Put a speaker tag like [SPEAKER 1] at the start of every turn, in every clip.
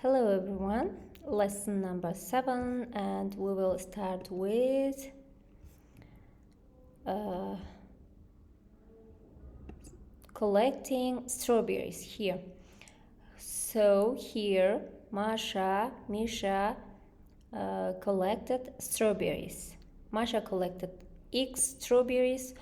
[SPEAKER 1] Hello everyone, lesson number 7, and we will start with collecting strawberries here. So here Masha, Misha collected strawberries. Masha collected X strawberries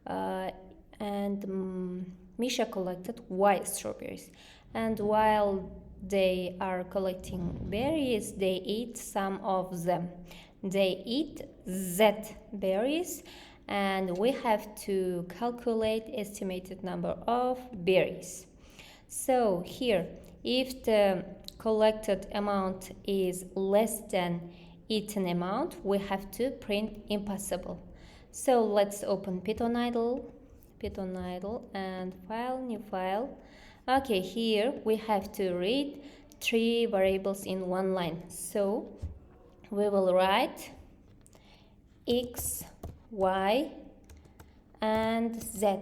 [SPEAKER 1] and Misha collected Y strawberries. And while they are collecting berries, they eat some of them. They eat Z berries, and we have to calculate estimated number of berries. So here, if the collected amount is less than eaten amount, we have to print impossible. So let's open Python idle and file, new file. Okay, here we have to read 3 variables in one line. So we will write X, Y, and Z.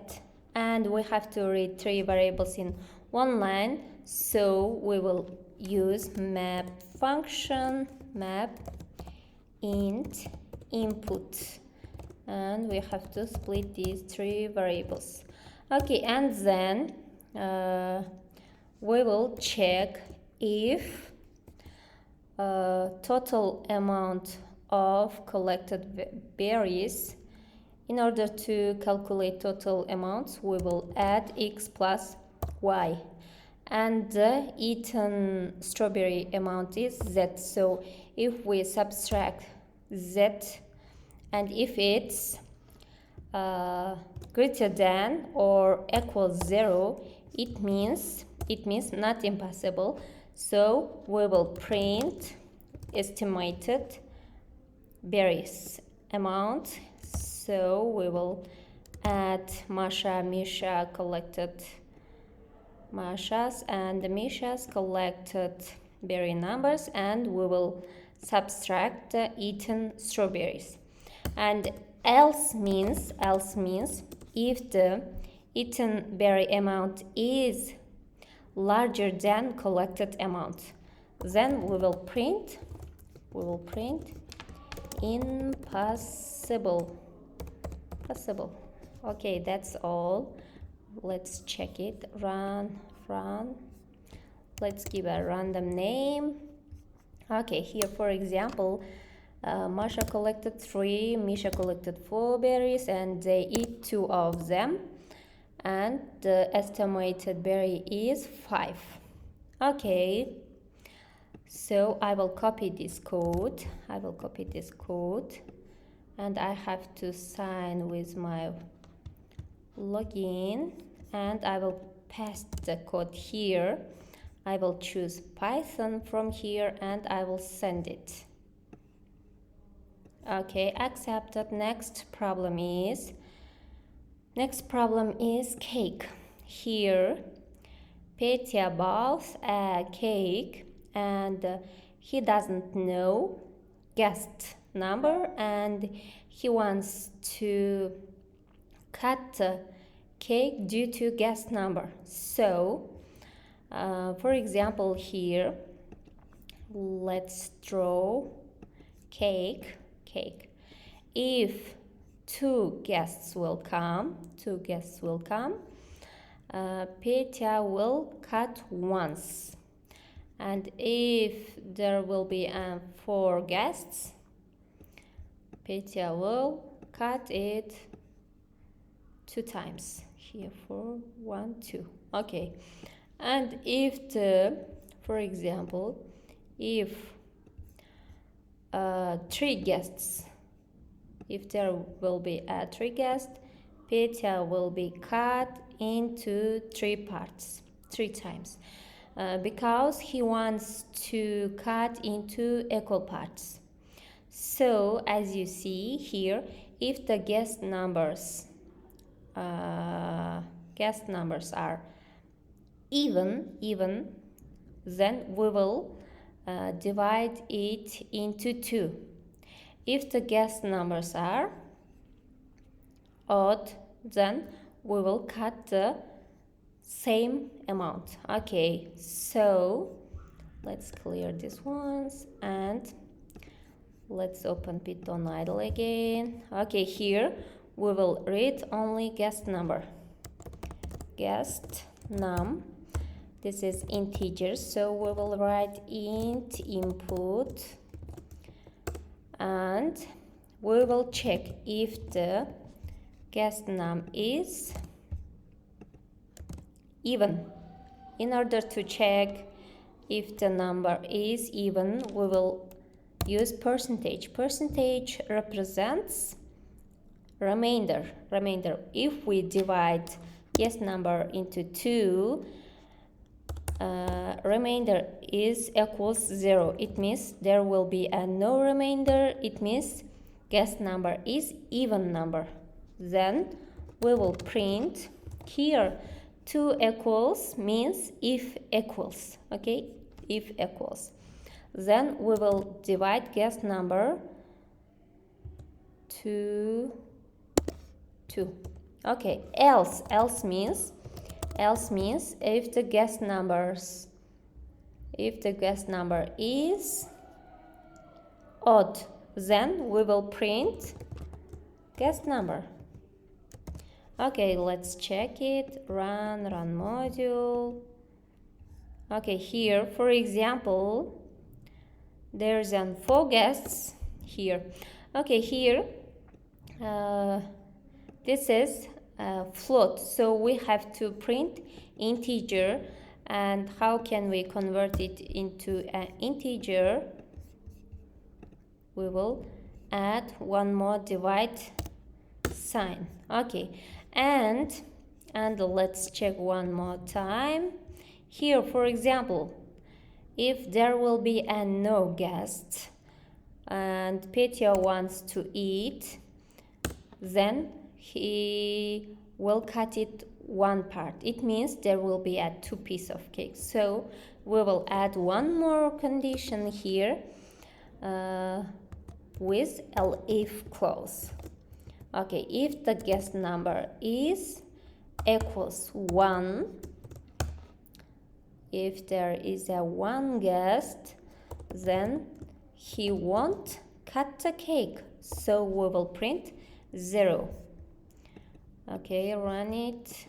[SPEAKER 1] And we have to read 3 variables in one line. So we will use map function, map int input. And we have to split these 3 variables. Okay, and then we will check if total amount of collected berries. In order to calculate total amounts, we will add X plus Y. And the eaten strawberry amount is Z. So if we subtract Z, and if it's greater than or equals 0, it means not impossible. So we will print estimated berries amount. So we will add Masha, Misha collected Masha's and Misha's collected berry numbers, and we will subtract the eaten strawberries. And else means if the eaten berry amount is larger than collected amount, then we will print impossible. Okay, that's all. Let's check it. Run. Let's give a random name. Okay, here for example, Masha collected 3, Misha collected 4 berries, and they eat 2 of them, and the estimated berry is 5. Okay, so I will copy this code. And I have to sign with my login, and I will paste the code here. I will choose Python from here and I will send it. Okay, accepted. Next problem is cake. Here Petya bought a cake and he doesn't know guest number, and he wants to cut the cake due to guest number. So for example, here let's draw cake. If two guests will come, Petya will cut once. And if there will be 4 guests, Petya will cut it 2 times. Here 4, 1, 2. Okay. And if for example, if 3 guests, if there will be 3 guests, Petya will be cut into 3 parts, 3 times, because he wants to cut into equal parts. So as you see here, if the guest numbers are even, then we will divide it into 2. If the guest numbers are odd, then we will cut the same amount. Okay, so Let's clear these ones and let's open Python idle again. Okay, here we will read only guest number. Guest num. This is integer, so we will write int input and we will check if the guest num is even. In order to check if the number is even, we will use percentage. Percentage represents remainder. If we divide guest number into 2, remainder is equals 0. It means there will be a no remainder. It means guest number is even number. Then we will print here 2 equals means if equals. Okay, if equals. Then we will divide guest number to 2. Okay, else means if the guest number is odd, then we will print guest number. Okay, let's check it. Run module. Okay, here for example there's 4 guests here. Okay, here this is float, so we have to print integer. And how can we convert it into an integer? We will add one more divide sign. Okay, and let's check one more time. Here for example, if there will be a no guest and Petya wants to eat, then he will cut it one part. It means there will be a 2 piece of cake. So we will add one more condition here with if clause. Okay, if the guest number is equals 1, if there is a 1 guest, then he won't cut the cake. So we will print 0. Okay, run it.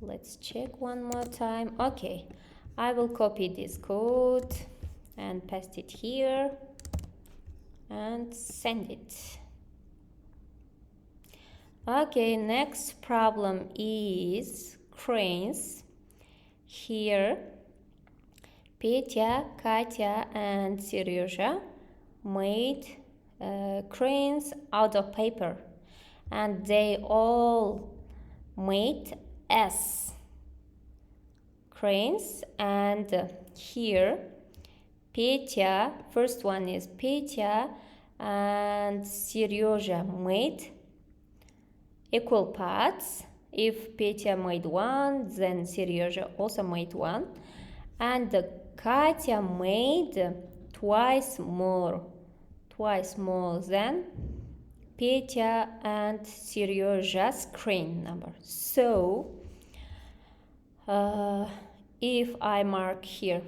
[SPEAKER 1] Let's check one more time. Okay, I will copy this code and paste it here and send it. Okay, next problem is cranes. Here Petya, Katya and Seryoja made cranes out of paper, and they all made S cranes. And here Petya, first one is Petya and Seryoja made equal parts. If Petya made 1, then Seryoja also made 1, and Katya made twice more than Petya and Seryoja's crane number. So if I mark here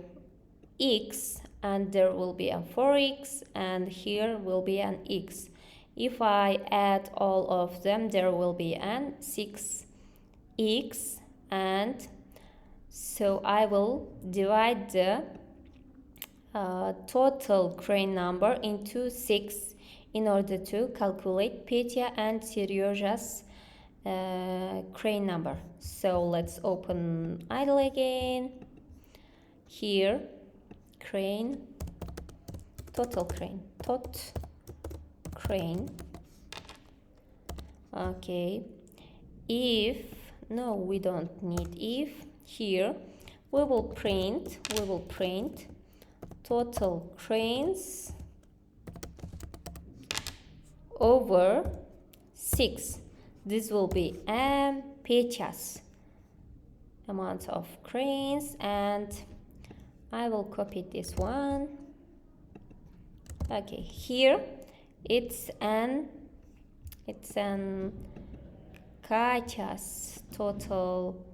[SPEAKER 1] X, and there will be a 4x, and here will be an X. If I add all of them, there will be an 6x, and so I will divide the total crane number into 6 in order to calculate Petya and Seryoja's crane number. So let's open idle again. Here crane, total crane, okay. If no, we don't need if. Here we will print total cranes over 6. This will be Petya's amount of cranes, and I will copy this one. Okay, here it's an Katya's total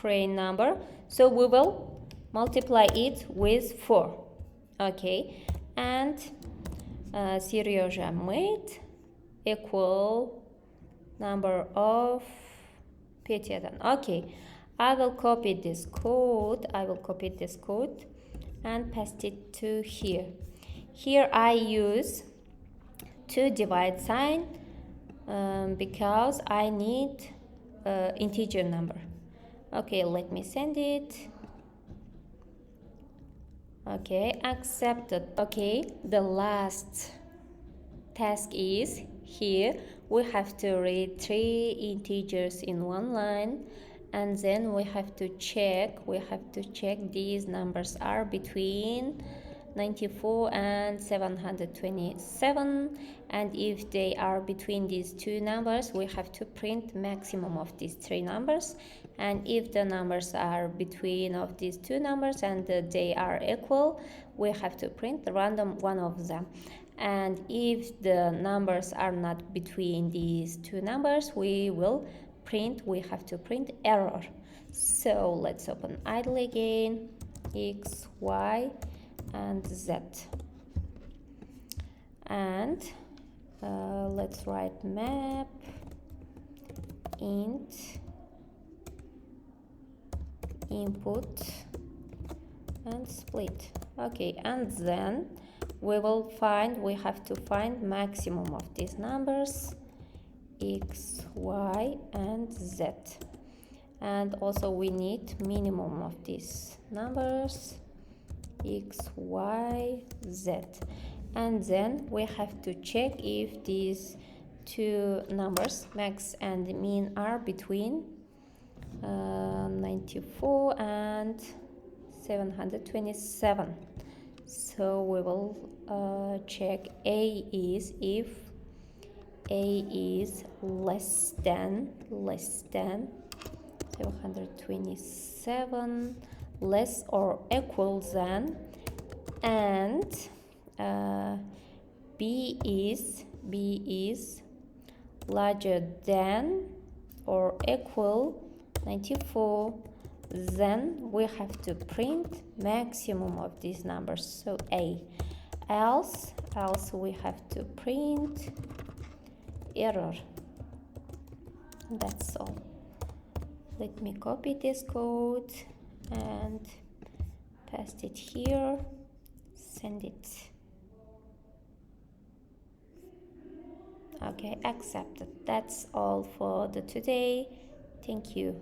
[SPEAKER 1] prime number, so we will multiply it with 4. Okay, and Seryoja made equal number of Petyatan. Okay, I will copy this code. And paste it to here. Here I use to divide sign because I need integer number. Okay, let me send it. Okay, accepted. Okay, the last task is here. We have to read 3 integers in one line, and then we have to check these numbers are between 94 and 727, and if they are between these two numbers, we have to print maximum of these 3 numbers, and if the numbers are between of these 2 numbers and they are equal, we have to print the random one of them. And if the numbers are not between these 2 numbers, we have to print error. So let's open idle again, x, y, and z, and let's write map int input and split. Okay, and then we have to find maximum of these numbers x, y, and z, and also we need minimum of these numbers x, y, z, and then we have to check if these 2 numbers max and min are between 94 and 727. So we will check if a is less than 727, less or equal than, and b is larger than or equal 94, then we have to print maximum of these numbers, so a. Else we have to print error. That's all. Let me copy this code and paste it here, send it. Okay, accepted. That's all for the today. Thank you.